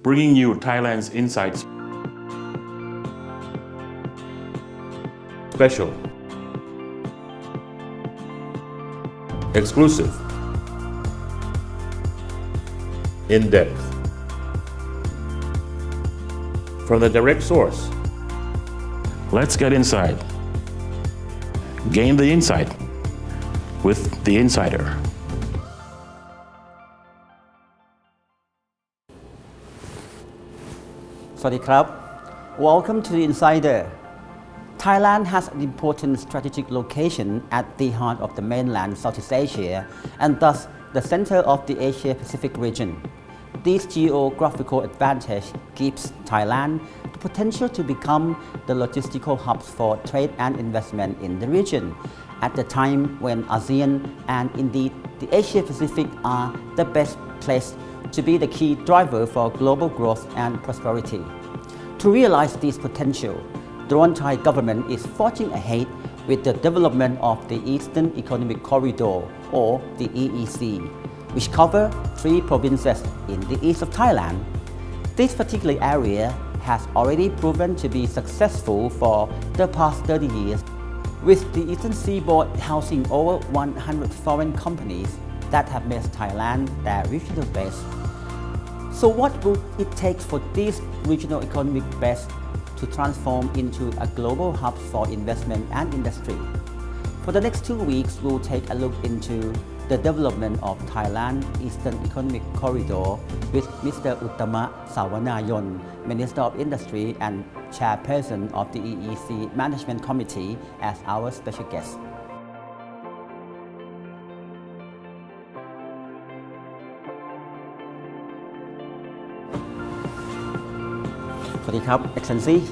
bringing you Thailand's insights. Special, exclusive, in-depth, from the direct source. Let's get inside. Gain the insight with the insider. Welcome to the Insider. Thailand has an important strategic location at the heart of the mainland Southeast Asia and thus the center of the Asia-Pacific region. This geographical advantage gives Thailand the potential to become the logistical hubs for trade and investment in the region at the time when ASEAN and indeed the Asia-Pacific are the best placed to be the key driver for global growth and prosperity. To realize this potential, the Thai government is forging ahead with the development of the Eastern Economic Corridor, or the EEC, which cover 3 provinces in the east of Thailand. This particular area has already proven to be successful for the past 30 years, with the Eastern Seaboard housing over 100 foreign companies that have made Thailand their regional base. So what will it take for this regional economic base to transform into a global hub for investment and industry? For the next 2 weeks, we'll take a look into the development of Thailand Eastern Economic Corridor with Mr. Uttama Sawanayon, Minister of Industry and Chairperson of the EEC Management Committee, as our special guest. Excellency.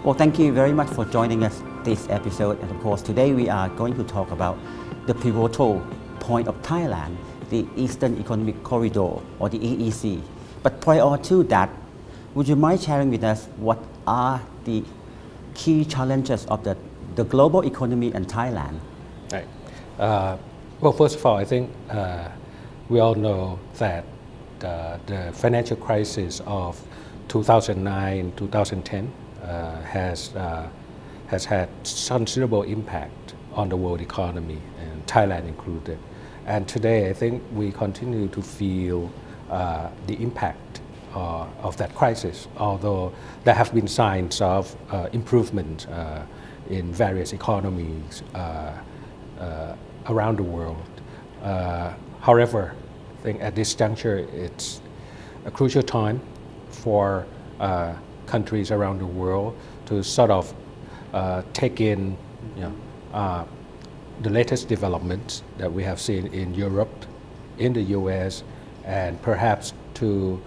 Well, thank you very much for joining us this episode. And of course, today we are going to talk about the pivotal point of Thailand, the Eastern Economic Corridor, or the EEC. But prior to that, would you mind sharing with us what are the key challenges of the global economy in Thailand? Right. Well, first of all, I think we all know that the financial crisis of 2009-2010 has had considerable impact on the world economy, and Thailand included. And today, I think we continue to feel the impact of that crisis, although there have been signs of improvement in various economies around the world. However, I think at this juncture, it's a crucial time for countries around the world to sort of take in the latest developments that we have seen in Europe, in the US, and perhaps to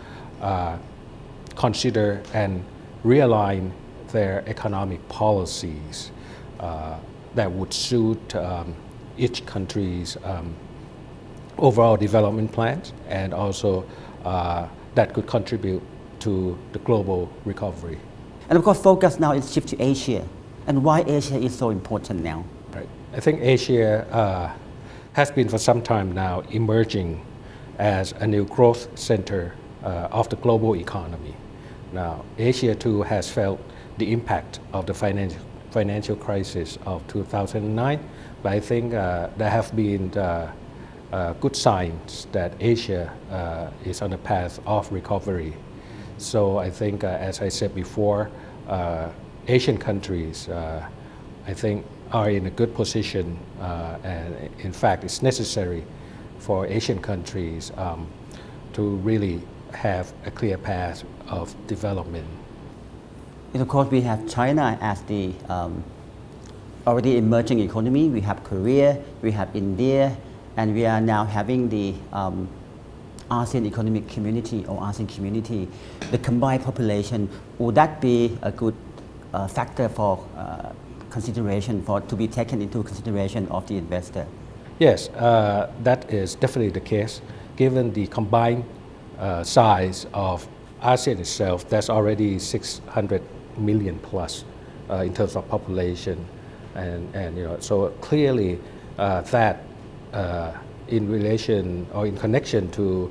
consider and realign their economic policies that would suit each country's overall development plans, and also that could contribute to the global recovery. And of course, focus now is shift to Asia. And why Asia is so important now? Right. I think Asia has been for some time now emerging as a new growth center of the global economy. Now, Asia too has felt the impact of the financial crisis of 2009, but I think there have been good signs that Asia is on a path of recovery. So I think, as I said before, Asian countries, I think, are in a good position, and in fact, it's necessary for Asian countries to really have a clear path of development. And of course, we have China as the already emerging economy. We have Korea, we have India, and we are now having the ASEAN Economic Community or ASEAN Community. The combined population, would that be a good factor for consideration, to be taken into consideration of the investor? Yes, that is definitely the case. Given the combined size of ASEAN itself, that's already 600 million plus in terms of population, and so clearly that in relation or in connection to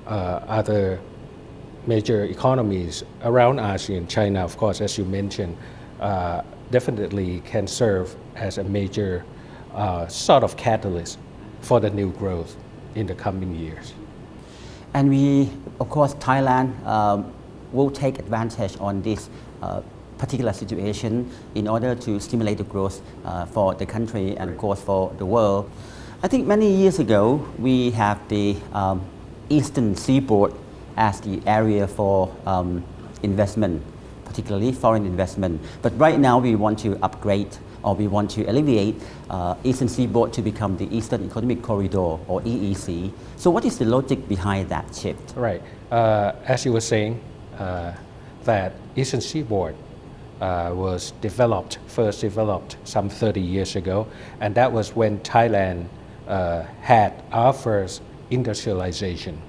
other major economies around ASEAN, China, of course, as you mentioned, definitely can serve as a major sort of catalyst for the new growth in the coming years. And we, of course, Thailand will take advantage on this particular situation in order to stimulate the growth for the country and, of course, for the world. I think many years ago, we have the Eastern Seaboard as the area for investment, particularly foreign investment. But right now, we want to upgrade or we want to alleviate Eastern Seaboard to become the Eastern Economic Corridor or EEC. So what is the logic behind that shift? Right. As you were saying, that Eastern Seaboard was first developed some 30 years ago, and that was when Thailand had our first industrialization.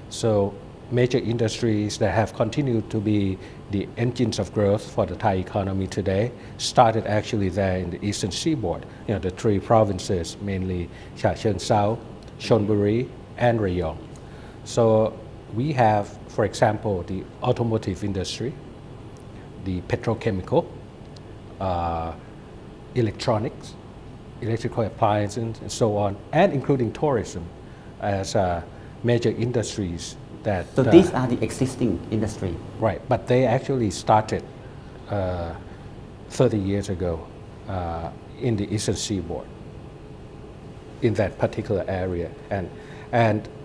So major industries that have continued to be the engines of growth for the Thai economy today started actually there in the Eastern Seaboard. You know, the three provinces, mainly Cha Chaeng Sao, Chonburi, and Rayong. So we have, for example, the automotive industry, the petrochemical, electronics, electrical appliances, and so on, and including tourism as major industries that... So these are the existing industry. Right, but they actually started 30 years ago in the Eastern Seaboard, in that particular area.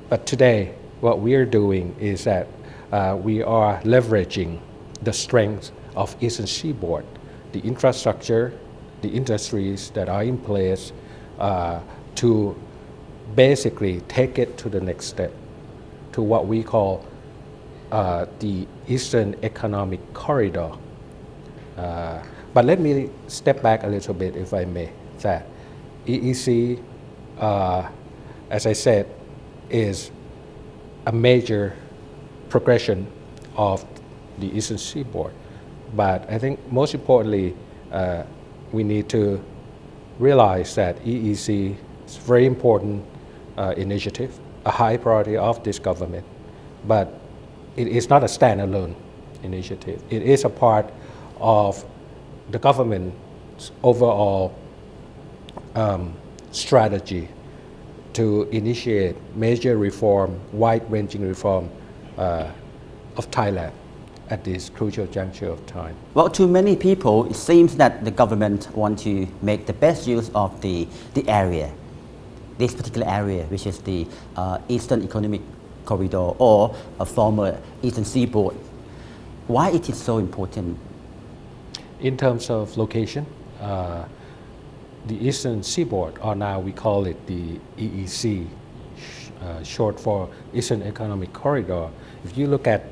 But today, what we are doing is that we are leveraging the strength of Eastern Seaboard, the infrastructure, the industries that are in place to basically take it to the next step, to what we call the Eastern Economic Corridor. But let me step back a little bit, if I may, that EEC, as I said, is a major progression of the Eastern Seaboard. But I think most importantly, we need to realize that EEC is a very important initiative, a high priority of this government, but it is not a standalone initiative. It is a part of the government's overall strategy to initiate major reform, wide-ranging reform of Thailand at this crucial juncture of time. Well, to many people, it seems that the government want to make the best use of the area, this particular area, which is the Eastern Economic Corridor or a former Eastern Seaboard. Why it is so important? In terms of location, the Eastern Seaboard, or now we call it the EEC, short for Eastern Economic Corridor. If you look at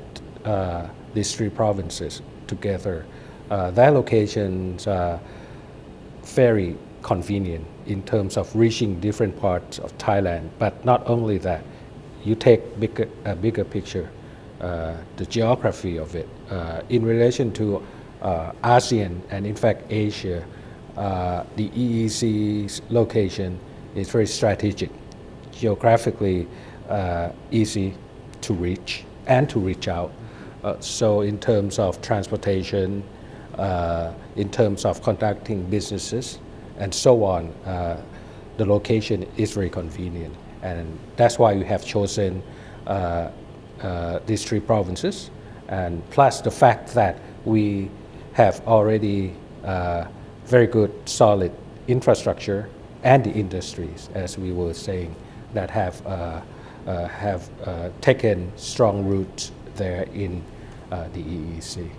these three provinces together, their locations are very convenient in terms of reaching different parts of Thailand. But not only that, you take a bigger picture, the geography of it, in relation to ASEAN and in fact Asia, the EEC's location is very strategic, geographically easy to reach and to reach out. So in terms of transportation, in terms of conducting businesses, and so on, the location is very convenient. And that's why we have chosen these three provinces. And plus the fact that we have already very good, solid infrastructure and the industries, as we were saying, that have taken strong roots there in the EEC.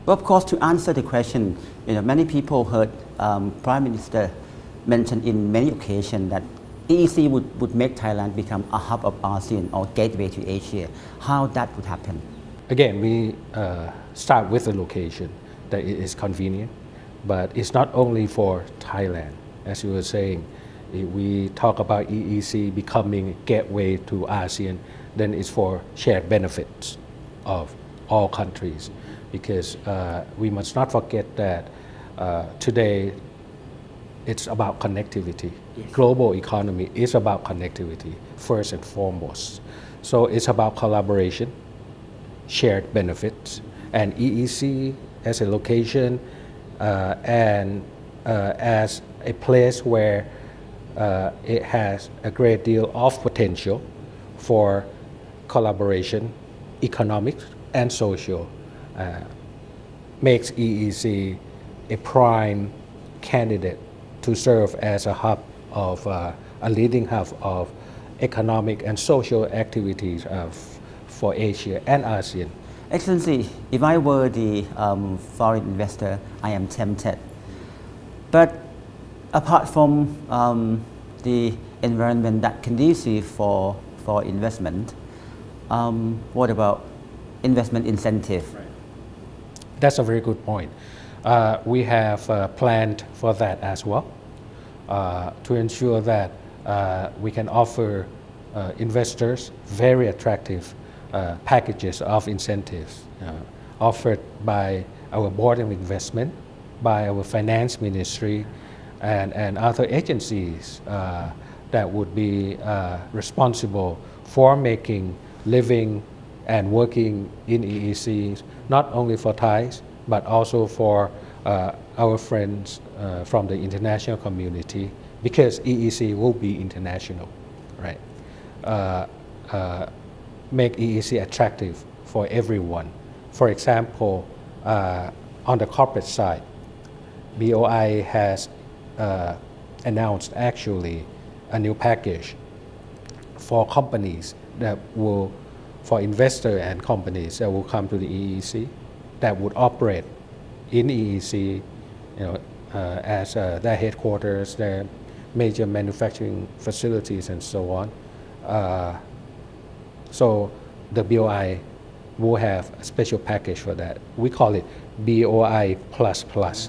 Well, of course, to answer the question, many people heard Prime Minister mention in many occasions that EEC would make Thailand become a hub of ASEAN or gateway to Asia. How that would happen? Again, we start with the location, that it is convenient, but it's not only for Thailand. As you were saying, if we talk about EEC becoming a gateway to ASEAN, then it's for shared benefits of all countries, because we must not forget that today it's about connectivity. Yes. Global economy is about connectivity first and foremost. So it's about collaboration, shared benefits. And EEC as a location and as a place where it has a great deal of potential for collaboration, economic and social, makes EEC a prime candidate to serve as a hub of a leading hub of economic and social activities for Asia and ASEAN. Excellency, if I were the foreign investor, I am tempted. But apart from the environment that conducive for investment, what about investment incentive? That's a very good point. We have planned for that as well to ensure that we can offer investors very attractive packages of incentives offered by our Board of Investment, by our Finance Ministry, and other agencies that would be responsible for making living and working in EECs, not only for Thais, but also for our friends from the international community, because EEC will be international, right? Make EEC attractive for everyone. For example, on the corporate side, BOI has announced actually a new package for companies that will, for investors and companies that will come to the EEC, that would operate in EEC, as their headquarters, their major manufacturing facilities, and so on. So the BOI will have a special package for that. We call it BOI plus plus.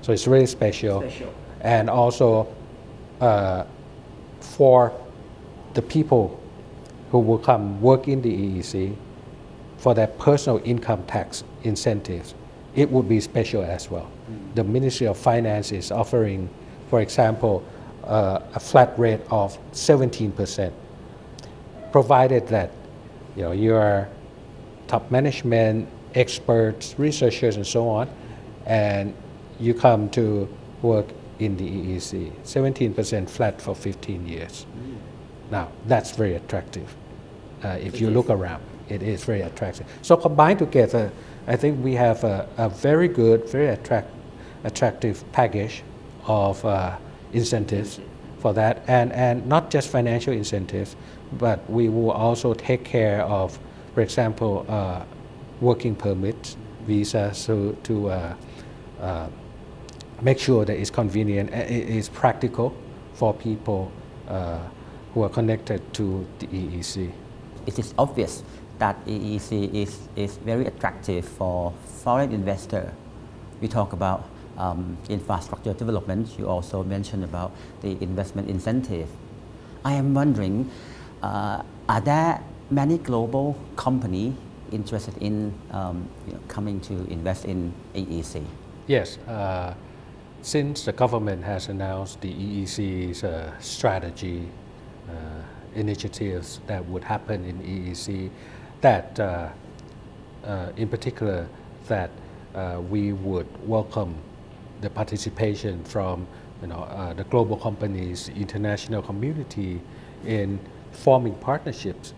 So it's really special. And also for the people who will come work in the EEC, for their personal income tax incentives, it would be special as well. The Ministry of Finance is offering, for example, a flat rate of 17%, provided that you're top management, experts, researchers, and so on, and you come to work in the EEC. 17% flat for 15 years. Now, that's very attractive. If you look around, it is very attractive. So combined together, I think we have a very good, very attractive package of incentives for that, and not just financial incentives, but we will also take care of, for example, working permits, visas, to make sure that it's convenient, it is practical for people who are connected to the EEC. It is obvious that EEC is very attractive for foreign investor. We talk about infrastructure development. You also mentioned about the investment incentive. I am wondering, are there many global companies interested in coming to invest in EEC? Yes. Since the government has announced the EEC's strategy, initiatives that would happen in EEC, that in particular that we would welcome the participation from the global companies, international community in forming partnerships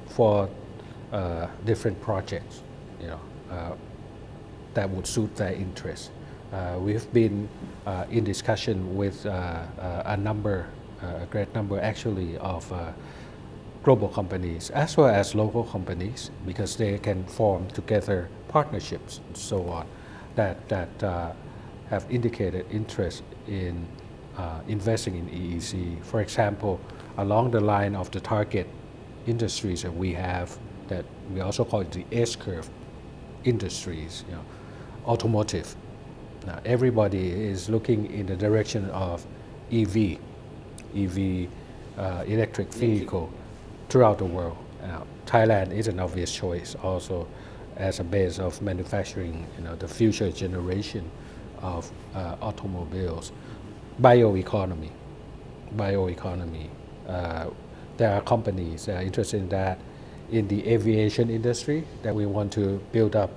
for different projects that would suit their interests. We've been in discussion with a great number actually of global companies as well as local companies, because they can form together partnerships and so on that have indicated interest in investing in EEC. For example, along the line of the target industries that we have, that we also call it the S-curve industries, automotive. Now, everybody is looking in the direction of EV, electric vehicle throughout the world. Thailand is an obvious choice also as a base of manufacturing, the future generation of automobiles. Bioeconomy. There are companies that are interested in that. in the aviation industry, that we want to build up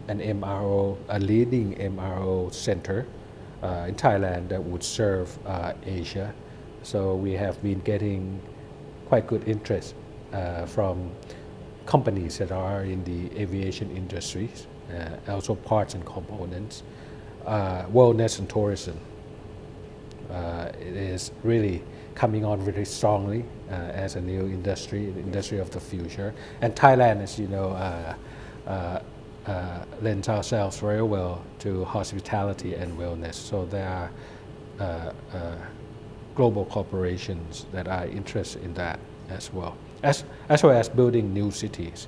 an MRO, a leading MRO center in Thailand that would serve Asia. So we have been getting quite good interest from companies that are in the aviation industries, also parts and components. Wellness and tourism, it is really coming on very strongly as a new industry, the industry of the future. And Thailand, as you know, lends ourselves very well to hospitality and wellness. So there are global corporations that are interested in that as well as building new cities,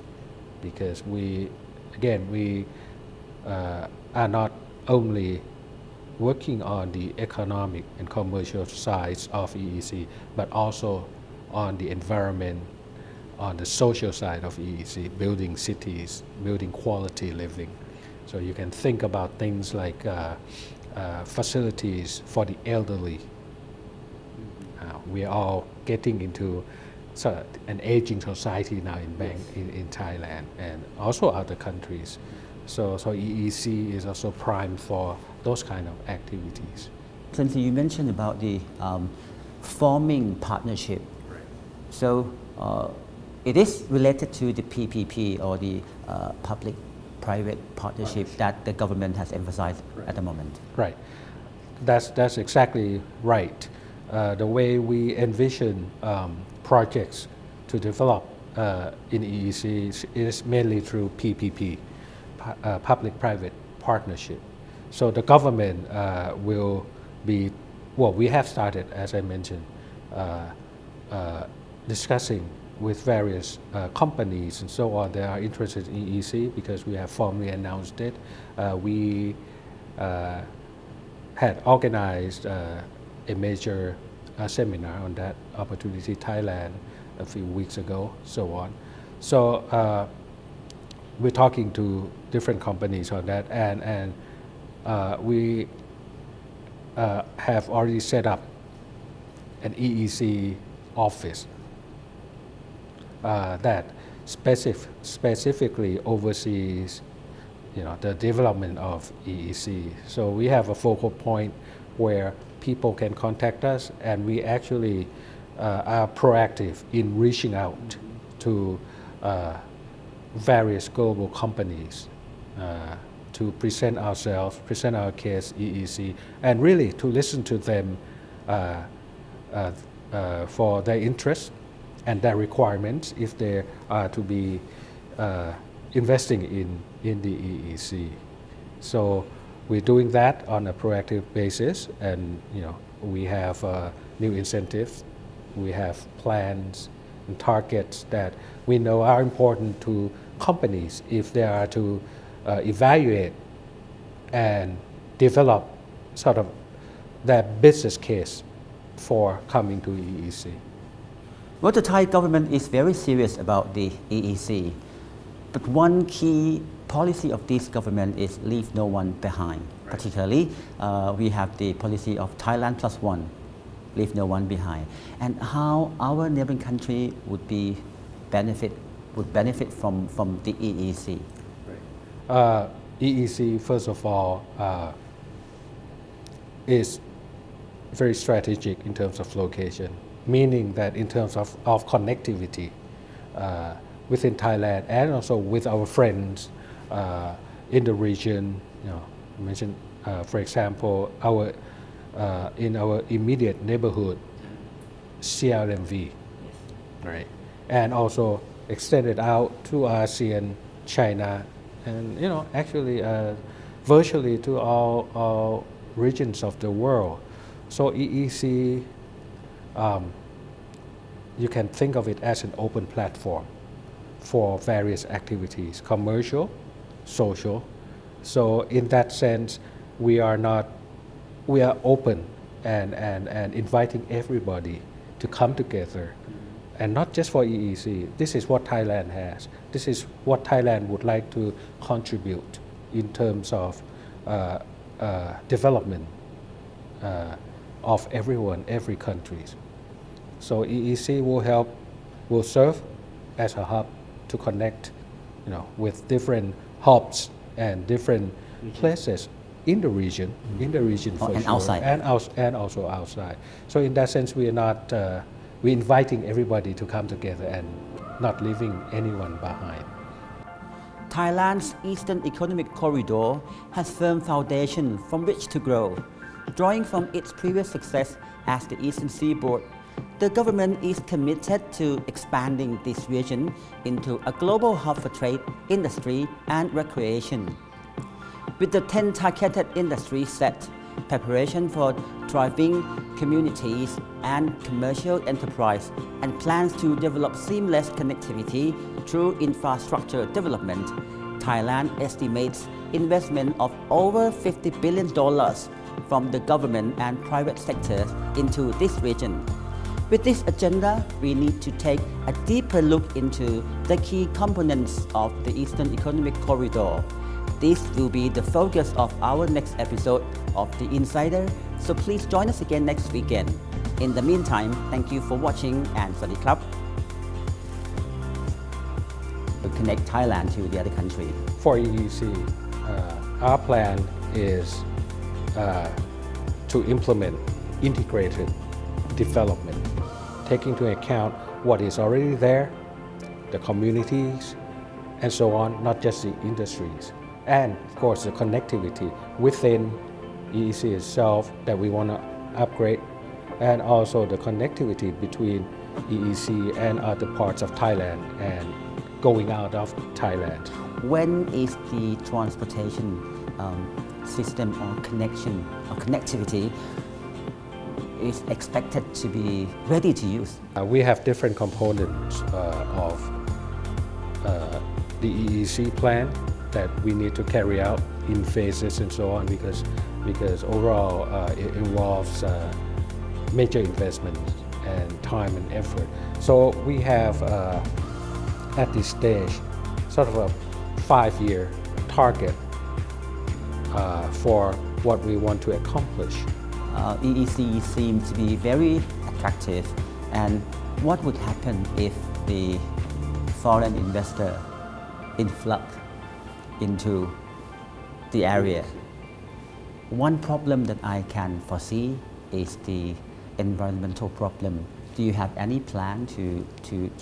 because we are not only working on the economic and commercial sides of EEC, but also on the environment, on the social side of EEC, building cities, building quality living. So you can think about things like facilities for the elderly. We are all getting into an aging society now in Thailand and also other countries. So EEC is also primed for those kind of activities. Since you mentioned about the forming partnership, so it is related to the PPP or the public-private partnership that the government has emphasized at the moment. Right, that's exactly right. The way we envision projects to develop in EEC is mainly through PPP, public-private partnership. So the government will be, we have started, as I mentioned, discussing with various companies and so on that are interested in EEC, because we have formally announced it. We had organized a major seminar on that opportunity, Thailand, a few weeks ago, so on. So we're talking to different companies on that, and we have already set up an EEC office that specifically oversees, the development of EEC. So we have a focal point where people can contact us, and we actually are proactive in reaching out to various global companies to present ourselves, present our case, EEC, and really to listen to them for their interests and their requirements if they are to be investing in the EEC. So we're doing that on a proactive basis, and we have new incentives, we have plans and targets that we know are important to companies if they are to evaluate and develop sort of their business case for coming to EEC. Well, the Thai government is very serious about the EEC, but one key policy of this government is leave no one behind. Right. Particularly, we have the policy of Thailand plus one, leave no one behind, and how our neighboring country would benefit from the EEC. Right. EEC, first of all, is very strategic in terms of location, meaning that in terms of connectivity within Thailand and also with our friends in the region. I mentioned, for example, in our immediate neighborhood, CRMV, right, and also extended out to ASEAN, China, and actually virtually to all regions of the world. So EEC, you can think of it as an open platform for various activities, commercial, social. So in that sense, we are open and inviting everybody to come together, and not just for EEC. This is what Thailand has. This is what Thailand would like to contribute in terms of development of everyone, every country. So EEC will serve as a hub to connect, with different hubs and different places in the region, for and sure, outside. and also outside. So in that sense, we are not we're inviting everybody to come together and not leaving anyone behind. Thailand's Eastern Economic Corridor has firm foundation from which to grow. Drawing from its previous success as the Eastern Seaboard, the government is committed to expanding this region into a global hub for trade, industry, and recreation. With the 10 targeted industries set, preparation for thriving communities and commercial enterprise, and plans to develop seamless connectivity through infrastructure development, Thailand estimates investment of over $50 billion from the government and private sectors into this region. With this agenda, we need to take a deeper look into the key components of the Eastern Economic Corridor. This will be the focus of our next episode of The Insider, so please join us again next weekend. In the meantime, thank you for watching and Sawasdee Krab. To connect Thailand to the other country. For EEC, our plan is to implement integrated development, taking into account what is already there, the communities, and so on, not just the industries. And of course, the connectivity within EEC itself that we want to upgrade, and also the connectivity between EEC and other parts of Thailand and going out of Thailand. When is the transportation system or connection or connectivity is expected to be ready to use? We have different components of the EEC plan that we need to carry out in phases and so on, because overall it involves major investment and time and effort. So we have at this stage sort of a 5-year target for what we want to accomplish. EEC seems to be very attractive, and what would happen if the foreign investor influx into the area? One problem that I can foresee is the environmental problem. Do you have any plan to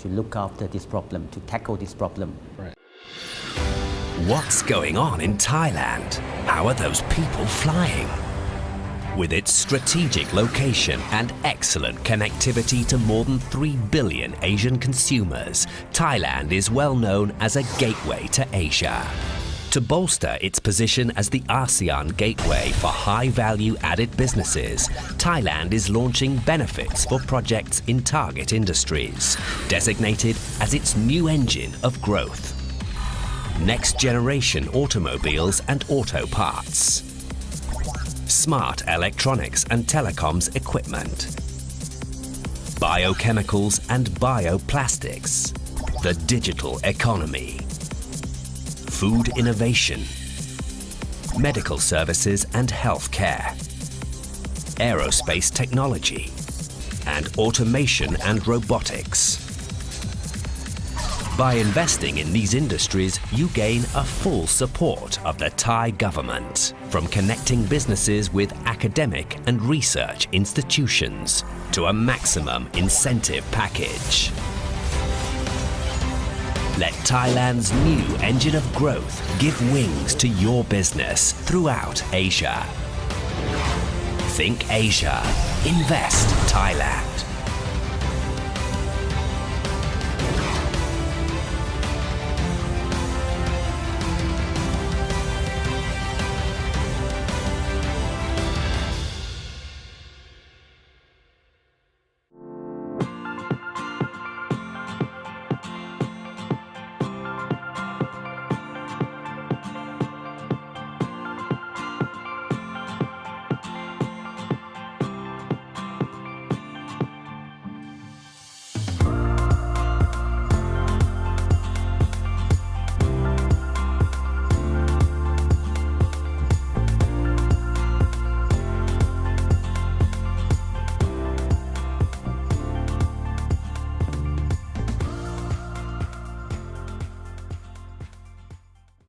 look after this problem, to tackle this problem? Right. What's going on in Thailand? How are those people flying? With its strategic location and excellent connectivity to more than 3 billion Asian consumers, Thailand is well known as a gateway to Asia. To bolster its position as the ASEAN gateway for high-value added businesses, Thailand is launching benefits for projects in target industries, designated as its new engine of growth. Next-generation automobiles and auto parts, smart electronics and telecoms equipment, biochemicals and bioplastics, the digital economy, food innovation, medical services and healthcare, aerospace technology, and automation and robotics. By investing in these industries, you gain a full support of the Thai government, from connecting businesses with academic and research institutions to a maximum incentive package. Let Thailand's new engine of growth give wings to your business throughout Asia. Think Asia. Invest Thailand.